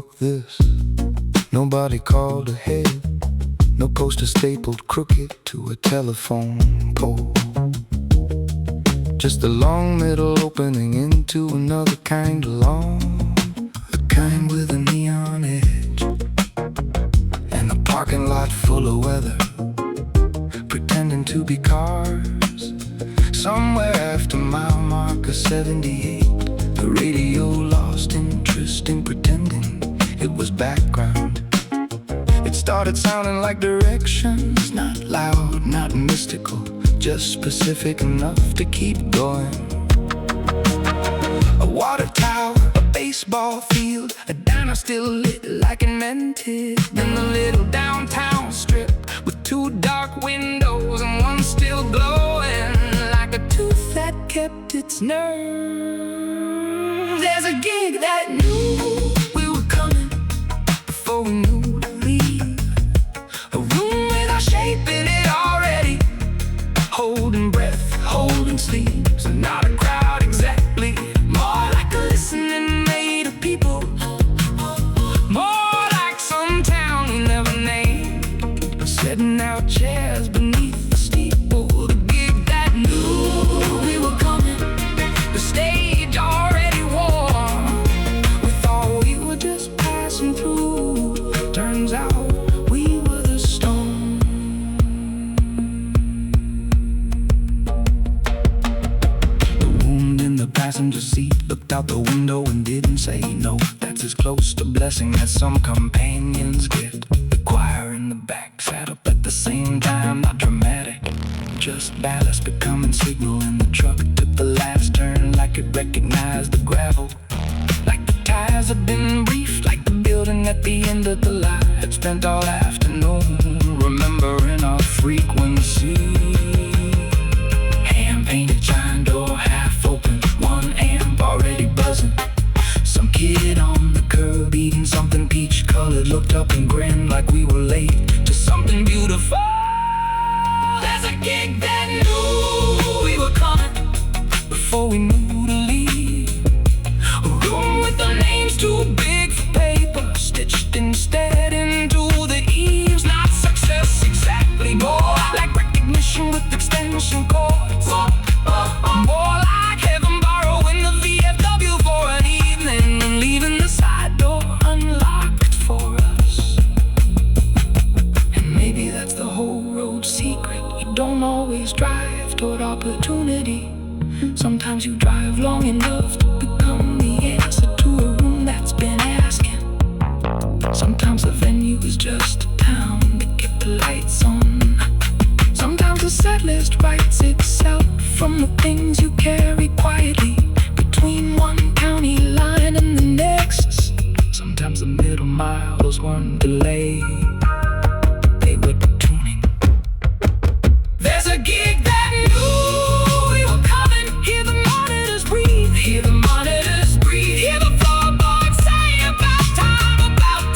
book this. Nobody called ahead. No poster stapled crooked to a telephone pole. Just a long middle opening into another kind of lawn. A kind with a neon edge. And a parking lot full of weather, pretending to be cars. Somewhere after mile marker 78, the radio lost interest in pretending it was background. It started sounding like directions, not loud, not mystical, just specific enough to keep going. A water tower, a baseball field, a diner still lit like it meant it. Then the little downtown strip with two dark windows and one still glowing like a tooth that kept its nerve. There's a gig that knew we were coming before we knew to leave. A room with our shape in it already, holding breath, holding sleeves. And not a crowd exactly, more like a listening maid of people. More like some town we never named, setting out chairs beneath the steeple. The gig that knew we were coming, the stage already warm. We thought we were just passing through. Turns out we were the storm. The wound in the passenger seat looked out the window and didn't say no. That's as close to blessing as some companions get. The choir in the back sat up at the same time, not dramatic, just ballast becoming signal. And the truck took the last turn like it recognized the gravel, like the tires had been briefed, like the building at the end of the line had spent all afternoon remembering our frequency. Hand-painted giant door half open, one amp already buzzing. Some kid on the curb eating something peach-colored looked up and grinned like we were late to something beautiful. There's a gig that knew we were coming before we knew to leave. A room with the names too big for paper, stitched instead into the eaves. Not success exactly, more like recognition with extension cords. More like heaven borrowing the VFW for an evening and leaving the side door unlocked for us. And maybe that's the whole road secret. You don't always drive toward opportunity. Sometimes you drive long enough to become the answer to a room that's been asking. Sometimes the venue is just a town to get the lights on. Sometimes the set list writes itself from the things you carry quietly between one county line and the next. Sometimes the middle miles weren't delayed, they were tuning. There's a gig that knew we were coming. Hear the monitors breathe, hear the monitors breathe. Hear the floorboards say about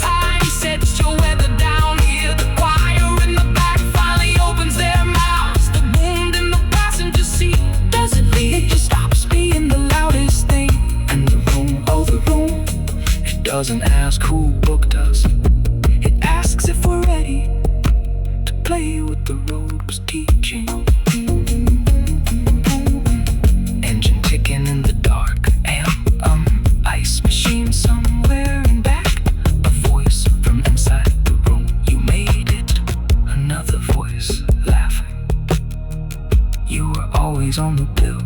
time, set your weather down. Hear the choir in the back finally opens their mouths. The wound in the passenger seat doesn't leave, it just stops being the loudest thing. And the room, oh the room, it doesn't ask who booked us, it asks if we're ready to play with the rope's teaching. Engine ticking in the dark, ice machine somewhere in back. A voice from inside the room, you made it. Another voice laughing, you were always on the bill.